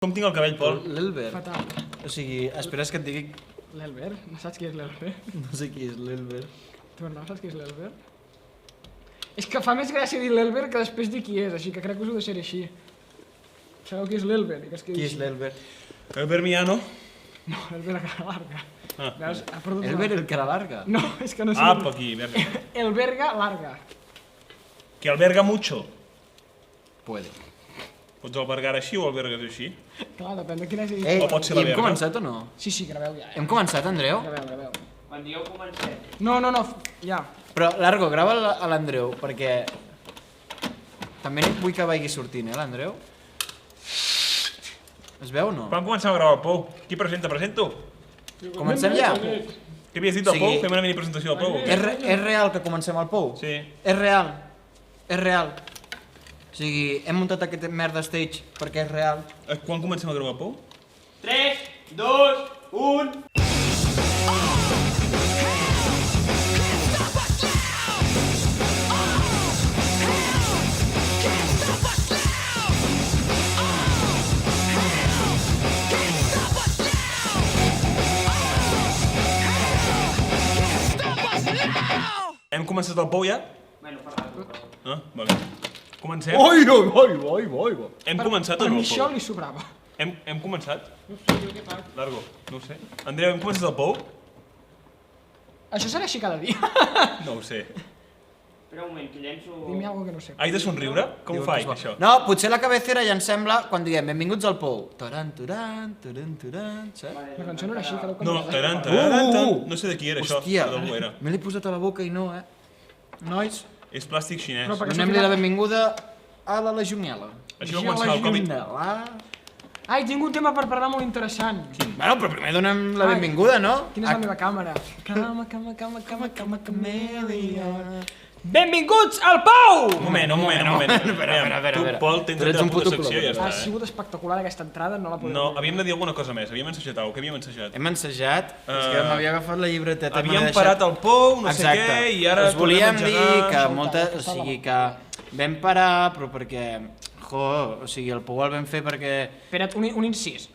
Com tinc el cabell, Pol? L'Elber. Fatal. O sigui, esperes que et digui... L'Elber? No saps qui és l'Elber? No sé qui és l'Elber. Tu no saps qui és l'Elber? És que fa més gràcia dir l'Elber que després dir qui és, així que crec que us ho deixaré així. Sabeu qui és l'Elber? Qui és l'Elber? Elber Miano? No, l'Elber a cara larga. Veus? Ha perdut Elber el cara larga? No, és que no sé... Apa, aquí, verga. Elberga larga. Que alberga mucho. Puede. Pots albergar així o albergues així? Clar, depèn de quina hagi dit. Ei, O pot ser la i hem verga. començat o no? Sí, graveu ja. Hem començat, Andreu? Graveu. Quan digueu comencem. No, ja. Però, Largo, grava a l'Andreu, perquè... També vull que vagi sortint, l'Andreu? Es veu o no? Quan comencem a gravar el Pou? Qui presenta? Presento? Comencem ja? Què havies dit del Pou? Fem una mini presentació del Pou. És real que comencem el Pou? Sí. És real. És real. O sigui, hem muntat aquest merda stage perquè és real. Quan comencem a gravar el Pou? 3, 2, 1... Hem començat el Pou ja? Bueno, parla. Ah, va bé. Comencem? Oi. Hem començat o Per no mi el això Pou? li sobrava. Hem començat? Largo, no ho sé. Andreu, hem començat el Pou? Això serà així cada dia. No ho sé. Espera un moment, que llenço... Dime alguna que no sé. Haig de somriure? Com ho faig, això? No, potser la cabecera ja ens sembla quan diguem benvinguts al Pou. Taran, taran, taran, taran, saps? La cançó no era així, cada cop No, més. taran, taran, taran. No sé de qui era això, Hòstia, però d'algú era. me l'he posat a la boca i no, Nois, És plàstic xinès. Però per- donem-li la benvinguda a la Legionela. Això va començar el Covid. Ai, tinc un tema per parlar molt interessant. Bueno, però primer donem la Ai. benvinguda, no? Quina és la meva càmera? Camèlia. Benvinguts al Pou! Un moment. Espera. Tu, Pol, tens Tu ets la un puta puto secció i ja plor. Ha està, sigut espectacular aquesta entrada, no la podem No, dir. havíem de dir alguna cosa més. Havíem ensajat alguna cosa. Què havíem ensajat? Hem ensajat, és que m'havia agafat la llibreteta. Havíem parat el Pou, no sé Exacte. què, i ara us volíem tornem a dir engegar. que o sigui que vam parar, però perquè, o sigui, el Pou el vam fer perquè... Espera't, un incís.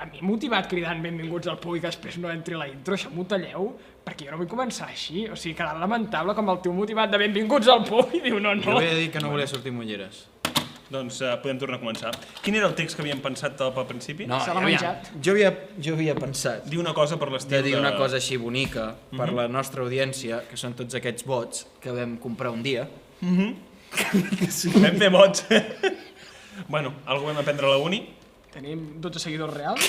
A mi motivat cridant benvinguts al Pou i que després no entri la intro, això m'ho talleu, perquè jo no vull començar així. O sigui, quedarà lamentable com el teu motivat de benvinguts al Pou i diu no. Jo volia dir que no volia sortir amb ulleres. Doncs podem tornar a començar. Quin era el text que havíem pensat al principi? No, Se l'ha aviam, menjat. jo havia pensat Dir una cosa per l'estil de dir una cosa així bonica per la nostra audiència, que són tots aquests bots que vam comprar un dia. Vam fer bots. Bueno, algú vam aprendre a la uni. Tenim 12 seguidors reals.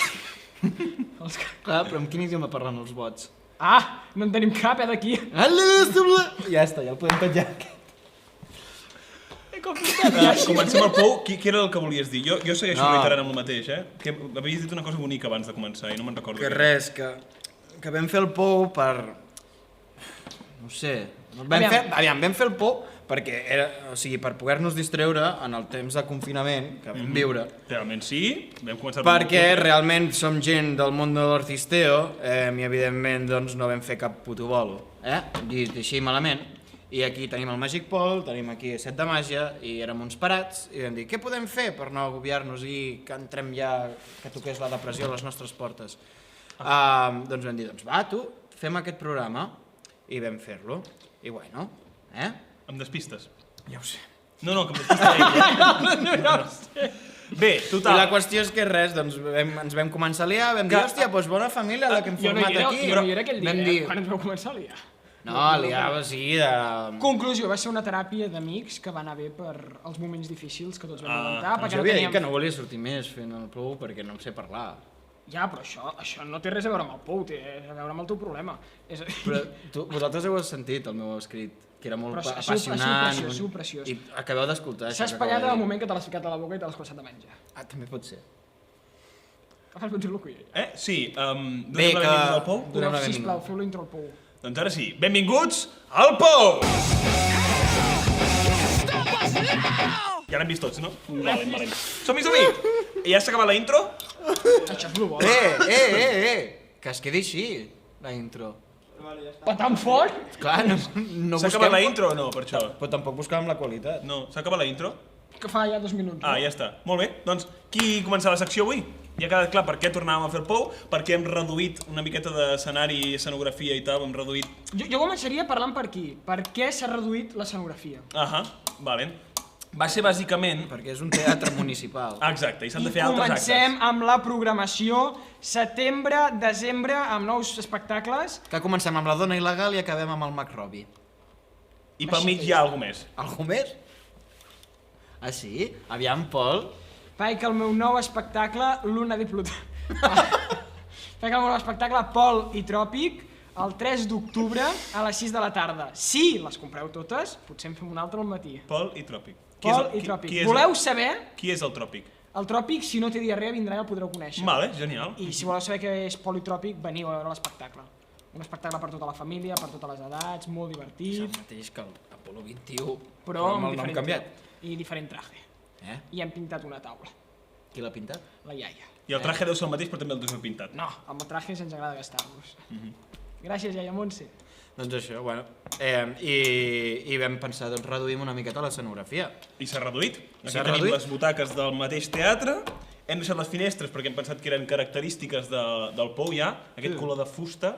Els que... Clar, però amb quin idioma parlen els bots? Ah, no en tenim cap, d'aquí. Ja està, ja el podem penjar. Comencem el Pou. Qui era el que volies dir? Jo segueixo No. reiterant amb el mateix, Que havies dit una cosa bonica abans de començar i no me'n recordo. Que res, que vam fer el Pou per... No ho sé. Vam fer el Pou perquè era, o sigui, per poder-nos distreure en el temps de confinament que vam viure. Realment sí, vam començar... Perquè realment som gent del món de l'Orcisteo i evidentment doncs, no vam fer cap puto bolo. Dit així malament. I aquí tenim el Magic Paul, tenim aquí Set de Màgia i érem uns parats i vam dir què podem fer per no agobiar-nos i que entrem ja, que toqués la depressió a les nostres portes. Doncs vam dir, doncs va tu, fem aquest programa i vam fer-lo. I bueno, Em despistes. ja ho sé. No, que em despistes ell. Bé, I total. la qüestió és que res, doncs ens vam començar a liar, vam dir, hòstia, doncs bona família la que hem Jo no format aquí. hi era aquell Vam dia, dir, quan ens vau començar a liar. no, liava, sí, de... Conclusió, va ser una teràpia d'amics que va anar bé per als moments difícils que tots vam aguantar, perquè Jo no havia dit teníem... que no volia sortir més fent el Pou perquè no em sé parlar. Ja, però això no té res a veure amb el Pou, té a veure amb el teu problema. És a dir, Però vosaltres heu sentit el meu escrit, que era molt Però ha apassionant. sigut preciós. I acabeu d'escoltar s'ha això que espatllat acabo al de dir. moment que te l'has ficat a la boca i te l'has començat a menjar. Ah, també pot ser. Agafes ventriloquí. Sí, Bé, donem la benvinguda al Pou? Donem la Sisplau, benvinguda. feu l'intro al Pou. Doncs ara sí, benvinguts al Pou! Ja l'hem vist tots, no? Valent. Som-hi! Ja s'ha acabat la intro? Això és lo bo. Que es quedi així, la intro. Patant fort? Clar, no S'ha acabat la intro o no, per això? Però tampoc buscàvem la qualitat. No, s'ha acabat la intro? Que fa ja 2 minuts. Ah, ja està. Molt bé. Doncs qui comença la secció avui? Ja ha quedat clar per què tornàvem a fer el pou, per què hem reduït una miqueta d'escenari, escenografia i tal, hem reduït... Jo començaria parlant per aquí. Per què s'ha reduït l'escenografia? Ahà, vale. Va ser bàsicament... Perquè és un teatre municipal. Exacte, i s'han de I fer altres actes. comencem amb la programació setembre, desembre, amb nous espectacles. Que comencem amb la dona il·legal i acabem amb el Mac Robbie. I pel mig hi ha alguna més. Algú més? Ah, sí? Aviam, Pol. Faig que el meu nou espectacle, Luna Diplota... Faig que el meu nou espectacle, Pol i Tròpic, el 3 d'octubre a les 6 de la tarda. Si les compreu totes, potser en fem un altre al matí. Pol i Tròpic. Pol i Tròpic. Voleu saber? Qui és el Tròpic? El Tròpic, si no té diarrea, vindrà i el podreu conèixer. Vale, genial. I si voleu saber què és Pol i Tròpic, veniu a veure l'espectacle. Un espectacle per tota la família, per totes les edats, molt És el divertit, mateix que l'Apolo 21, però amb amb el nom diferent canviat. i diferent traje. I hem pintat una taula, Qui l'ha pintat? la iaia. I el traje deu ser el mateix, però també el deu ser pintat. No, amb el traje ens agrada gastar-los. Gràcies, iaia Montse. Doncs això, bueno. I vam pensar, doncs reduïm una miqueta l'escenografia. I s'ha reduït. Aquí S'ha tenim reduït? les butaques del mateix teatre. Hem deixat les finestres perquè hem pensat que eren característiques del pou ja. Aquest color de fusta.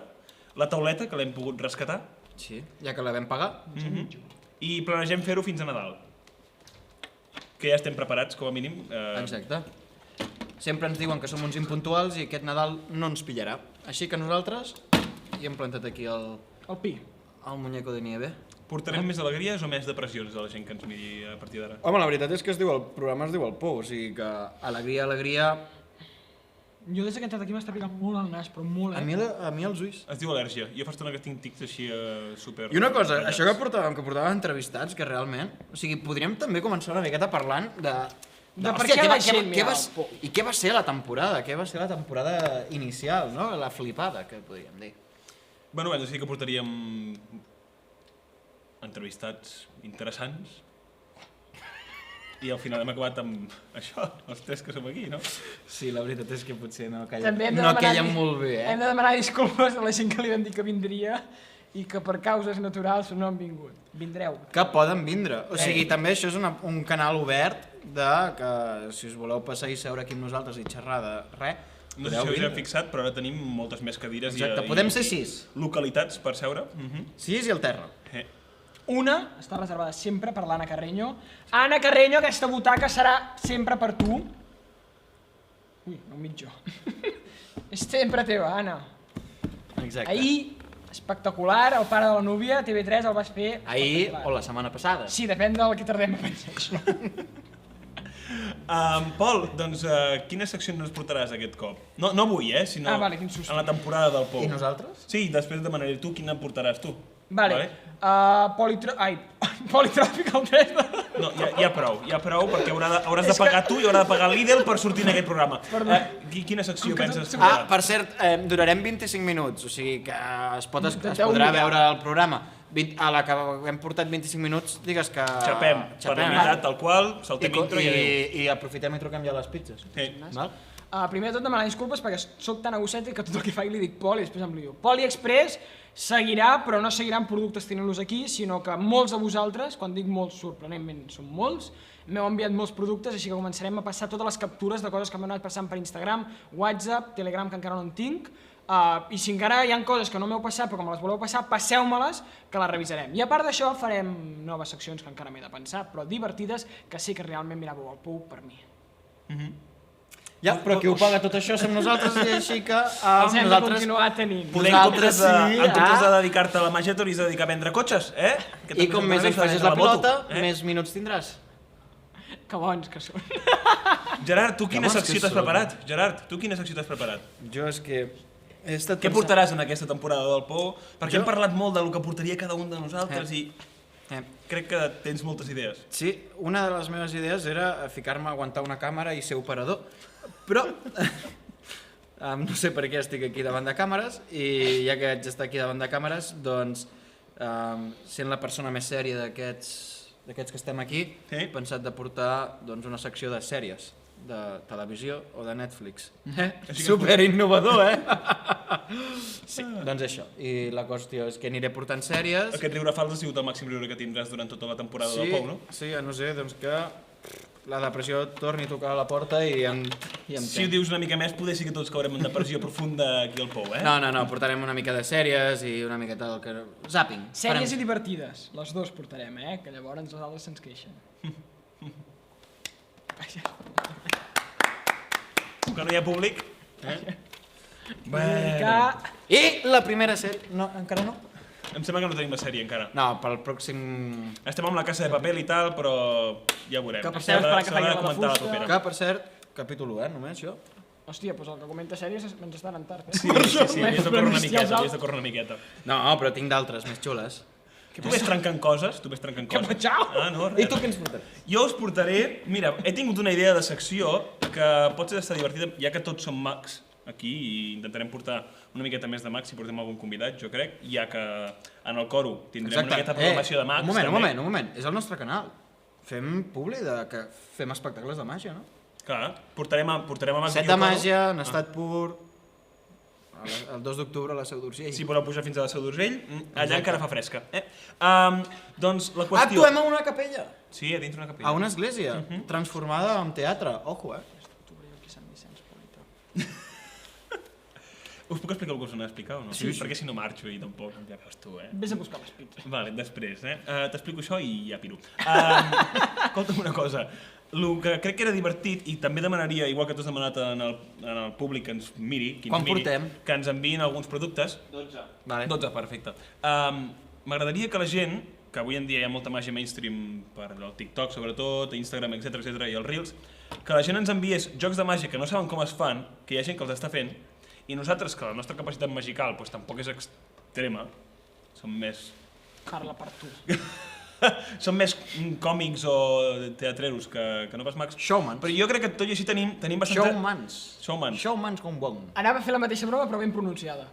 La tauleta, que l'hem pogut rescatar. Sí, ja que la vam pagar. I planegem fer-ho fins a Nadal. Que ja estem preparats, com a mínim. Exacte. Sempre ens diuen que som uns impuntuals i aquest Nadal no ens pillarà. Així que nosaltres hi hem plantat aquí el El pi. muñeco de nieve. Portarem més alegries o més depressions a la gent que ens miri a partir d'ara? Home, la veritat és que el programa es diu El Pou, o sigui que alegria, alegria... Jo des que he entrat aquí m'està picant molt el nas, però molt, A mi els ulls. Es diu al·lèrgia. Jo fa estona que tinc tics així super... I una cosa, això que portàvem entrevistats, que realment... O sigui, podríem també començar una miqueta parlant de per què la gent mira El Pou. I què va ser la temporada? Què va ser la temporada inicial, no? La flipada, que podríem dir. Bueno, vam decidir que portaríem entrevistats interessants i al final hem acabat amb això, els tres que som aquí, no? Sí, la veritat és que potser no També hem de no demanar- queien molt bé, Hem de demanar disculpes a la gent que li vam dir que vindria i que per causes naturals no han vingut. Vindreu. Que poden vindre. O sigui, també això és un canal obert de que si us voleu passar i seure aquí amb nosaltres i xerrar de res, No sé si us heu fixat, però ara tenim moltes més cadires Exacte, i podem ser 6. localitats per seure. 6 i el terra. Una està reservada sempre per l'Anna Carreño. Anna Carreño, aquesta butaca serà sempre per tu. Ui, no em mig jo. És sempre teva, Anna. Exacte. Ahir, espectacular, el pare de la núvia, TV3 el vas fer... Ahir espectacular. o la setmana passada. Sí, depèn del que tardem a pensar això. Pol, doncs quina secció ens portaràs aquest cop? No avui, sinó vale, quin susto. en la temporada del Pou. I nosaltres? Sí, després demanaré tu quina portaràs tu. Vale. Politròpic el 3 de... No, ja prou, perquè hauràs de pagar tu i hauràs de pagar Lidl per sortir en aquest programa. Quina secció penses portar? Per cert, durarem 25 minuts, o sigui que es podrà humillar. veure el programa. A la que hem portat 25 minuts, digues que... Xapem, per la meitat, tal qual, saltem intro i adéu. I aprofitem i truquem ja les pizzas. Sí. Val? Primer de tot demanar disculpes perquè sóc tan agosset que tot el que faig li dic Poli i després em lio. Poli Express seguirà, però no seguiran productes tenint-los aquí, sinó que molts de vosaltres, quan dic molts, sorprenentment són molts, m'heu enviat molts productes, així que començarem a passar totes les captures de coses que m'han anat passant per Instagram, WhatsApp, Telegram, que encara no en tinc, i si encara hi ha coses que no m'heu passat però que me les voleu passar, passeu-me-les que les revisarem. I a part d'això farem noves seccions que encara m'he de pensar, però divertides, que sé que realment miràveu el Pou per mi. Ja, però qui ho paga tot això som nosaltres i així que Els hem de nosaltres... continuar tenint. Poder en comptes de dedicar-te a la màgia t'hauries de dedicar a vendre cotxes, Que I com més també hi facis s'ha de la vendre pilota, moto, més minuts tindràs. Que bons que són. Gerard, tu quina Que bons secció que t'has són. preparat? Gerard, tu quina secció t'has preparat? Jo és que he estat Què portaràs en aquesta temporada del Pou? Perquè hem parlat molt del que portaria cada un de nosaltres i crec que tens moltes idees. Sí, una de les meves idees era ficar-me a aguantar una càmera i ser operador, però no sé per què estic aquí davant de càmeres i ja que haig d'estar aquí davant de càmeres, doncs sent la persona més sèria d'aquests que estem aquí, he pensat de portar doncs, una secció de sèries de televisió o de Netflix. Super innovador, Sí, doncs això. I la qüestió és que aniré portant sèries. Aquest riure fals ha sigut el màxim riure que tindràs durant tota la temporada del Pou, no? Sí, no sé, doncs que la depressió torni a tocar a la porta i em Si ho dius una mica més, poder sí que tots caurem en depressió profunda aquí al Pou, eh? No, portarem una mica de sèries i una miqueta del que... Zapping. Sèries i divertides, les dues portarem, que llavors els altres se'ns queixen. Que no hi ha públic. I la primera sèrie... No, encara no? Em sembla que no tenim la sèrie encara. No, pel pròxim... Estem amb la Casa de Papel i tal, però ja ho veurem. Que per cert, esperar que S'ha de faci la comentar la fusta. propera. Que, per cert, capítol 1, només, això? Hòstia, doncs el que comenta sèries ens està anant tard, Sí, havies de córrer una miqueta, havies de córrer una miqueta. No, però tinc d'altres, més xules. Tu ves trencant coses, Que patxau! Ah, no, res. I tu què ens portaràs? Jo us portaré... Mira, he tingut una idea de secció que pot ser estar divertida, ja que tots som mags aquí i intentarem portar una miqueta més de mags si portem algun convidat, jo crec, ja que en el coro tindrem una miqueta de programació de mags. Un moment. És el nostre canal. Fem publi de que fem espectacles de màgia, no? Clar, portarem a mags 7 de màgia, en estat pur... El 2 d'octubre a la Seu d'Urgell. Si podeu pujar fins a la Seu d'Urgell, allà encara fa fresca. Doncs la qüestió... Actuem a una capella! Sí, a dins d'una capella. A una església, transformada en teatre. Ojo, Us puc explicar el que us anava a explicar o no? Sí. Perquè si no marxo i tampoc ja veus tu, Vés a buscar les pizzas. Vale, després, t'explico això i ja piro. Escolta'm una cosa, el que crec que era divertit i també demanaria, igual que tu has demanat en el públic que ens miri, Quan portem? Que ens enviïn alguns productes. 12. Vale. 12, perfecte. M'agradaria que la gent, que avui en dia hi ha molta màgia mainstream per el TikTok sobretot, Instagram, etc i els Reels, que la gent ens enviés jocs de màgia que no saben com es fan, que hi ha gent que els està fent, i nosaltres, que la nostra capacitat magical doncs, tampoc és extrema, som més... Carla per tu. som més còmics o teatreros que no pas mags. Showmans. Però jo crec que tot i així tenim bastant... Showmans. Showmans com bon. Anava a fer la mateixa broma però ben pronunciada.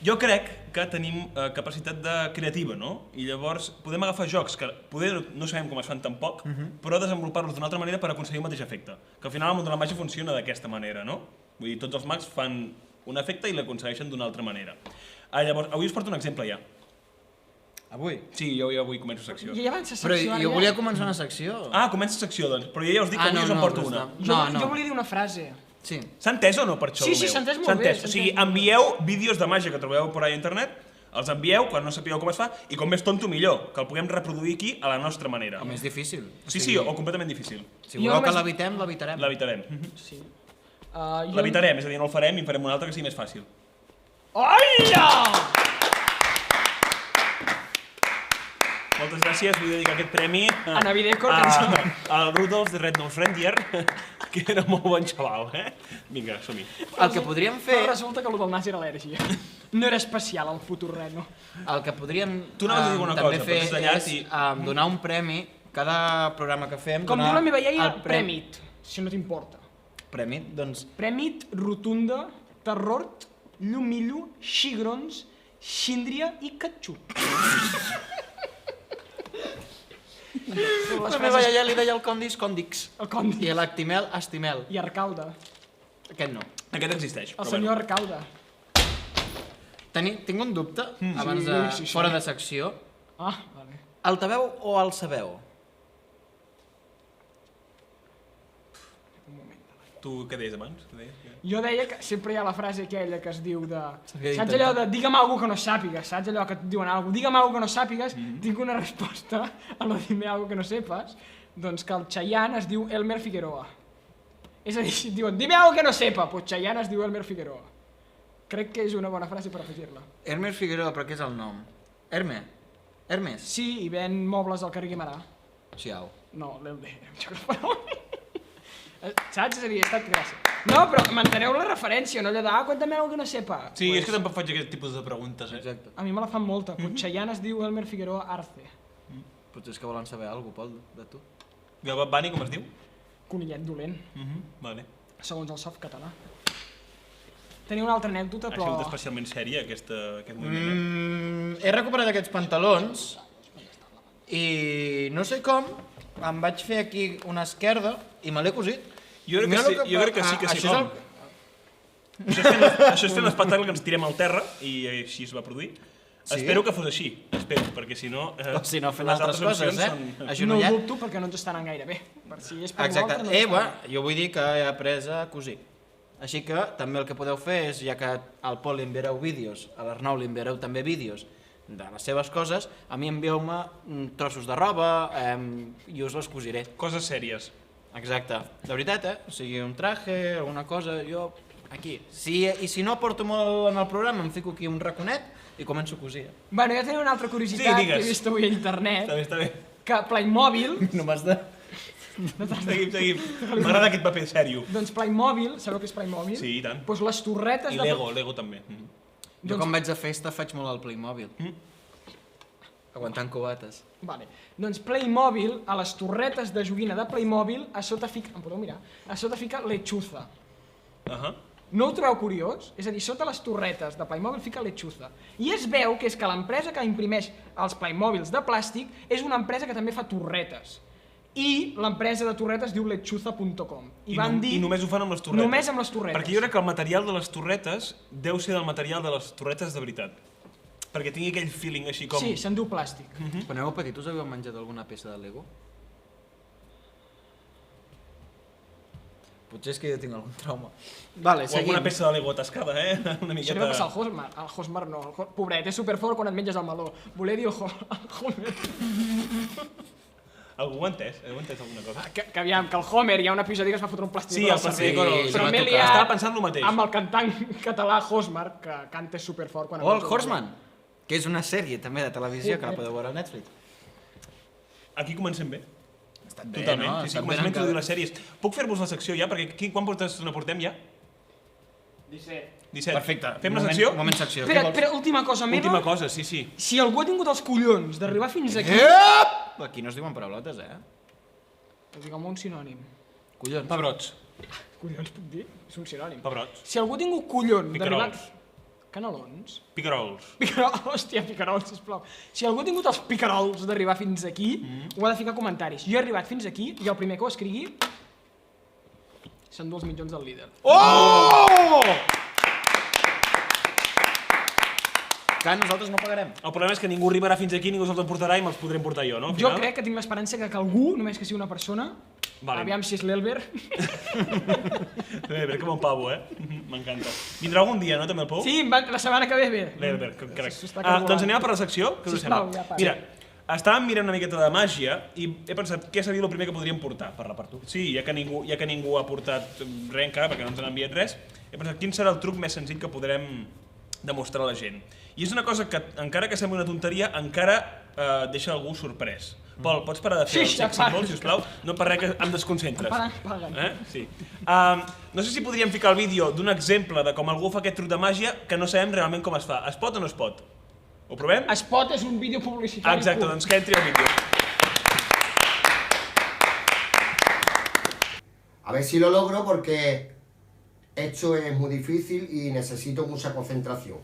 Jo crec que tenim capacitat creativa, no? I llavors podem agafar jocs que poder no sabem com es fan tampoc, però desenvolupar-los d'una altra manera per aconseguir el mateix efecte. Que al final el món de la màgia funciona d'aquesta manera, no? Vull dir, tots els mags fan un efecte i l'aconsegueixen d'una altra manera. Llavors, avui us porto un exemple ja. Avui? Sí, jo avui començo secció. I abans Però secció... jo volia començar una secció. Comença secció, doncs. Però jo ja us dic que avui us en porto una. Jo volia dir una frase. Sí. S'ha entès o no per això? Sí, s'ha entès molt bé. O sigui, envieu vídeos de màgia que trobeu per ahí a internet, els envieu quan no sapigueu com es fa, i com més tonto millor, que el puguem reproduir aquí a la nostra manera. O més difícil. Sí, o completament difícil. Si voleu que l'evitem, l'evitarem. L'evitarem. Sí. L'evitarem, és a dir, no el farem i en farem un altre que sigui més fàcil. Hola! Moltes gràcies, vull dedicar aquest premi A Navidecor, al Rudolf de Red-Nose Reindeer, que era molt bon xaval, Vinga, som-hi. El que podríem fer... Però resulta que el del nas era al·lèrgia. No era especial, el futur reno. El que podríem Tu anaves a dir una també cosa, fer però des d'allà és donar un premi, cada programa que fem... Com diu la meva iaia, prèmit, si no t'importa. Prèmit, doncs... Prèmit, rotunda, terrort, llumillo, xigrons, xíndria i catxup. La meva iaia li deia el condis, condix. El condi. I l'actimel, astimel. I arcalde. Aquest no. Aquest existeix, El però senyor arcalde. Tinc un dubte, abans sí. fora de secció. Vale. Altaveu o el sabeu? Tu què deies abans? Jo deia que sempre hi ha la frase aquella que es diu de... S'havia Saps d'intentar. allò de digue'm alguna que no sàpigues, saps allò que et diuen alguna cosa, digue'm alguna que no sàpigues, tinc una resposta a lo de dime alguna que no sepas, doncs que el Chayanne es diu Elmer Figueroa. És a dir, si et diuen dime alguna que no sepa, doncs Chayanne es diu Elmer Figueroa. Crec que és una bona frase per afegir-la. Hermes Figueroa, però què és el nom? Hermes? Sí, i ven mobles al carrer Guimarà. Siau. No, l'Elder, em xoca el parol. Saps? És a dir, ha estat gràcia. No, però manteneu la referència, no allò de cuéntame algo que no sepa. Sí, és que tampoc faig aquest tipus de preguntes, Exacte. A mi me la fan molta. Chayanne es diu Elmer Figueroa Arce. Potser és que volen saber alguna cosa, Pol, de tu. I el Bad Bunny com es diu? Conillet dolent, Vale. segons el soft català. Tenia una altra anècdota, Ha però... sigut especialment sèria aquest moviment. He recuperat aquests pantalons i no sé com, em vaig fer aquí una esquerda i me l'he cosit. Jo crec que sí que sí com. Això és fent l'espectacle que ens tirem al terra i així es va produir. Sí? Espero que fos així, espero, perquè si no... O si no, fent les altres coses, opcions eh? són- No ho Agenollat. dubto perquè no ens estaran gaire bé. Per si és per Exacte. l'altre, no ens estaran Bueno, jo vull dir que he après a cosir. Així que també el que podeu fer és, ja que al Pol li enviareu vídeos, a l'Arnau li enviareu també vídeos de les seves coses, a mi envieu-me trossos de roba i us les cosiré. Coses sèries. Exacte. De veritat, O sigui, un traje, alguna cosa, jo aquí. I si no porto molt en el programa, em fico aquí un raconet i començo a cosir. Bueno, jo tenia una altra curiositat Sí, que digues. he vist avui a internet, Està bé. que Playmobil, No m'has de... Seguim. M'agrada aquest paper sèrio. doncs Playmobil, sabeu què és Playmobil? Sí, i tant. Doncs les torretes I de... Lego també. Jo quan vaig a festa faig molt el Playmobil. Aguantant cubates. Vale. Doncs Playmobil, a les torretes de joguina de Playmobil, a sota fica... Em podeu mirar? A sota fica lechuza. No ho trobeu curiós? És a dir, sota les torretes de Playmobil fica lechuza. I es veu que és que l'empresa que imprimeix els Playmobils de plàstic és una empresa que també fa torretes. I l'empresa de torretes diu lechuza.com. I van dir... I només ho fan amb les torretes. Només amb les torretes. Perquè jo crec que el material de les torretes deu ser del material de les torretes de veritat. Perquè tingui aquell feeling així com... Sí, se'n diu plàstic. Quan éreu petits us havíeu menjat alguna peça de Lego? Potser és que jo tinc algun trauma. Vale, O seguim. alguna peça de Lego atascada, Una Això miqueta... li va passar al Hosmar. Al Hosmar no. Pobret, és superfort quan et menges el meló. Voler dir el Homer. Algú ho ha entès? Heu entès alguna cosa? Que aviam, que el Homer hi ha un episodi que es va fotre un plàstic Sí, al el plàstic cervell. con el- Però va m'he tocar. liat Estava pensant el mateix. amb el cantant català Hosmar, que canta superfort quan... O el Horseman, que és una sèrie també de televisió que la podeu veure a Netflix. Aquí comencem bé. Estat bé, Totalment. no? Sí, Estat comencem a ben introduir les sèries. Puc fer-vos la secció ja? Perquè quan no portem ja? 17. 17. Perfecte. Fem la Moment- secció? Moment secció. Espera, última cosa meva. Última cosa, sí, sí. Si algú ha tingut els collons d'arribar fins aquí... Aquí no es diuen paraulotes, Digue'm un sinònim. Collons. Pebrots. Collons puc dir? És un sinònim. Pebrots. Si algú ha tingut collons d'arribar... Picarols. Canelons? Picarols. Hòstia, picarols, sisplau. Si algú ha tingut els picarols d'arribar fins aquí, ho ha de ficar a comentaris. Jo he arribat fins aquí i el primer que ho escrigui s'endú els mitjons del líder. Oh! Que nosaltres no pagarem. El problema és que ningú arribarà fins aquí, ningú se'ls emportarà i me'ls podré emportar jo, no? Al Jo final? crec que tinc l'esperança que algú, només que sigui una persona, Vale. aviam si és l'Elber, Bé, que bon pavo, M'encanta. Vindrà algun dia, no, també el Pou? sí, la setmana que ve bé. L'Elbert, crec. S'està cargolant. Doncs anem a per la secció, què us Sisplau, sembla? ja, para. Mira, estàvem mirant una miqueta de màgia i he pensat què seria el primer que podríem portar. Parla per tu. Sí, ja que ningú ha portat res encara, perquè no ens han enviat res, he pensat quin serà el truc més senzill que podrem demostrar a la gent. I és una cosa que, encara que sembli una tonteria, encara deixa algú sorprès. Pol, pots parar de fer Sí, el ja sex symbol, paro. sisplau? No per res que em desconcentres. Paguen. Sí. No sé si podríem ficar el vídeo d'un exemple de com algú fa aquest truc de màgia que no sabem realment com es fa. Es pot o no es pot? Ho provem? Spot és un vídeo publicitari. Exacte, curt. doncs que entri el vídeo. A ver si lo logro porque esto es muy difícil y necesito mucha concentración.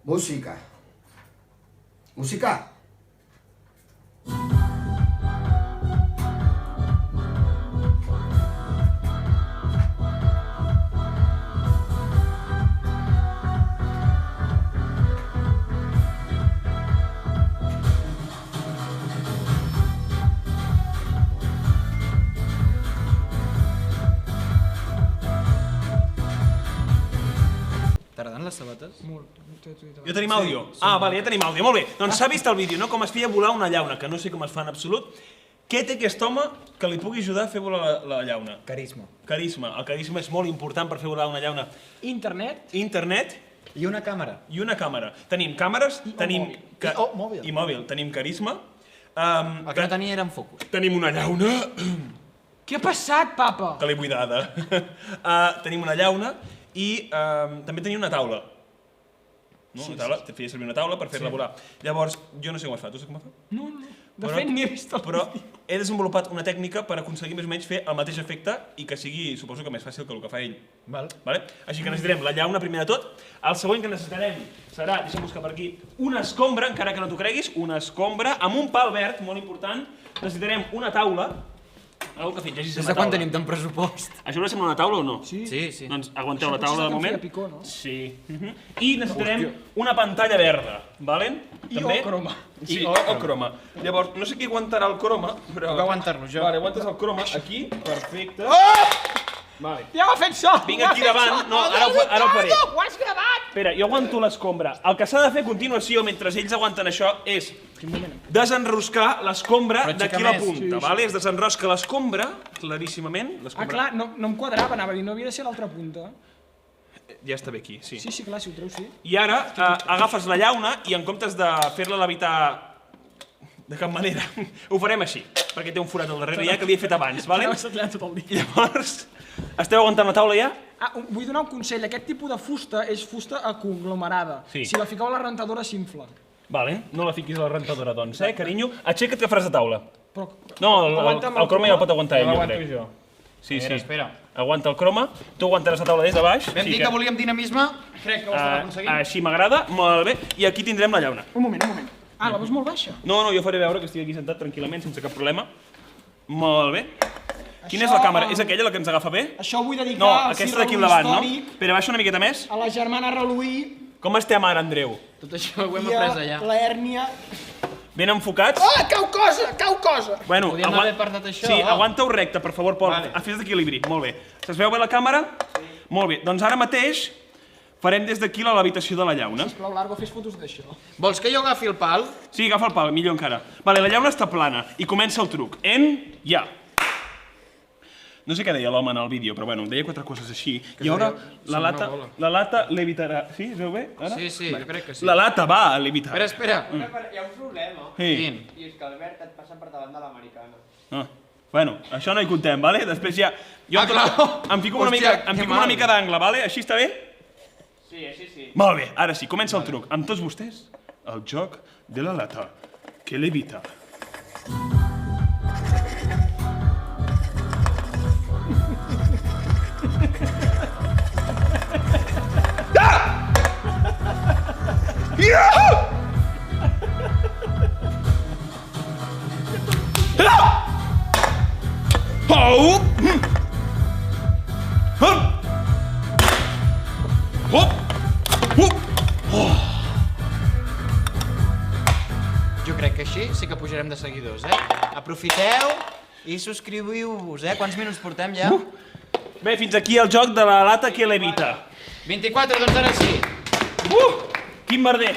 Música. Música. T'agraden les sabates? Molt. Jo tenim àudio? Vale, ja tenim àudio. Molt bé. Doncs s'ha vist el vídeo, no? Com es feia volar una llauna, que no sé com es fa en absolut. Què té aquest home que li pugui ajudar a fer volar la llauna? Carisma. Carisma. El carisma és molt important per fer volar una llauna. Internet. Internet I una càmera. i una càmera. Tenim càmeres, tenim... mòbil. I mòbil. Tenim carisma. El que no tenia eren focus. Tenim una llauna Què ha passat, papa? que l'he buidada. Tenim una llauna i també tenim una taula. No? Una taula, te feia servir una taula per fer-la volar. Llavors, jo no sé com es fa, tu saps com es fa? No. De fet, ni he vist el Però he desenvolupat una tècnica per aconseguir més o menys fer el mateix efecte i que sigui, suposo que més fàcil que el que fa ell. Val. Vale? Així que necessitarem la llauna primer de tot. El següent que necessitarem serà, deixa'm buscar per aquí, una escombra, encara que no t'ho creguis, una escombra amb un pal verd, molt important. Necessitarem una taula Algo que fins hagi Des de quan tenim tant pressupost? Això no sembla una taula o no? Sí. Sí. Doncs aguanteu la Això taula de potser és el que em moment. feia picor, no? Sí. I necessitarem una pantalla verda, valen? I o croma. Sí, o croma. Llavors, no sé qui aguantarà el croma, però... Puc aguantar-lo jo. Vale, aguantes el croma aquí, perfecte. Vale. Ja ho ha fet so! Vinc aquí davant, no, ara ho faré. Ho has gravat! Espera, jo aguanto l'escombra. El que s'ha de fer a continuació, mentre ells aguanten això, és desenroscar l'escombra Però aixeca d'aquí a la més. punta, vale? Es desenrosca l'escombra, claríssimament. Ah, l'escombra- clar, no em quadrava, anava a dir, no havia de ser l'altra punta. Ja està bé aquí, sí. Sí, sí, clar, si ho treus, sí. I ara agafes la llauna i en comptes de fer-la levitar de cap manera, ho farem així, perquè té un forat al darrere ja que l'he fet abans, vale? Anava setellant tot el dia. Llavors, esteu aguantant la taula ja? Ah, vull donar un consell. Aquest tipus de fusta és fusta conglomerada. Sí. Si la fiqueu a la rentadora s'infla. Vale, no la fiquis a la rentadora, doncs, carinyo? Aixeca't que faràs de taula. Però No, Aguanta'm el croma ja el pot aguantar ell, No jo l'aguanto crec. jo. Sí, sí. Espera. Aguanta el croma, tu aguantaràs la taula des de baix. Vam dir que volíem dinamisme, crec que ho estem aconseguint. Així m'agrada, molt bé. I aquí tindrem la llauna. Un moment. Ah, la veus molt baixa? No, jo faré veure que estic aquí sentat tranquil·lament, sense cap problema. Molt bé. Quina és la càmera? És aquella la que ens agafa bé? Això ho vull dedicar No, al aquesta Cirre d'aquí al davant, no? històric, Espera, baixa una miqueta més. a la germana Reluí Com estem ara, Andreu? Tot això ho hem i a après allà. la hèrnia... Ben enfocats? Ah, cau cosa! Bueno, Podríem haver parlat això. Sí, aguanta-ho recte, per favor, Pol. Vale. Fes d'equilibri. Molt bé. Se'ls veu bé la càmera? Sí. Molt bé. Doncs ara mateix farem des d'aquí la levitació de la llauna. Sisplau, Largo, fes fotos d'això. Vols que jo agafi el pal? Sí, agafa el pal, millor encara. Vale, la llauna està plana i comença el truc. Ja. No sé què deia l'home en el vídeo, però bueno, deia 4 coses així. I ara la lata levitarà. Sí, es veu bé? Ara? Sí, jo crec que sí. La lata va a levitar. Espera. Hi ha un problema, Sí. Quin? i és que Albert et passa per davant de l'americana. Ah. Bueno, això no hi contem, vale? Després ja... Jo clar. em fico una Hòstia, mica, em que fico una mal. mica d'angle, vale? Així està bé? Sí, així sí. Molt bé, ara sí, comença el truc. Amb tots vostès, el joc de la lata, que levita. Jo crec que així sí que pujarem de seguidors, Aprofiteu i subscriviu-vos, Quants minuts portem ja? Bé, fins aquí el joc de la lata que levita. 24, doncs ara sí. Quin merder!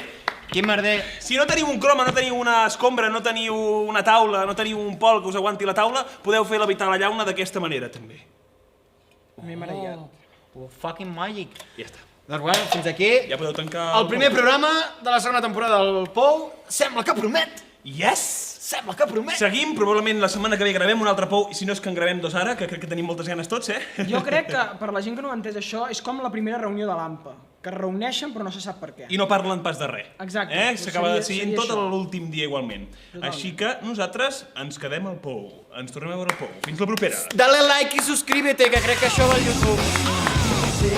Quin merder. Si no teniu un croma, no teniu una escombra, no teniu una taula, no teniu un pol que us aguanti la taula, podeu fer levitar la llauna d'aquesta manera, també. M'he mareat. Oh, fucking magic. Ja està. Doncs bueno, fins aquí. Ja podeu tancar... El primer programa de la segona temporada del Pou sembla que promet. Yes! Sembla que promet. Seguim, probablement la setmana que ve gravem un altre pou, i si no és que en gravem 2 ara, que crec que tenim moltes ganes tots, Jo crec que, per la gent que no ha entès això, és com la primera reunió de l'AMPA, que es reuneixen però no se sap per què. I no parlen pas de res. Exacte. S'acaba Seria- decidint seria tot això. l'últim dia igualment. Així que nosaltres ens quedem al pou. Ens tornem a veure al pou. Fins la propera. Dale like i suscríbete, que crec que això va al YouTube.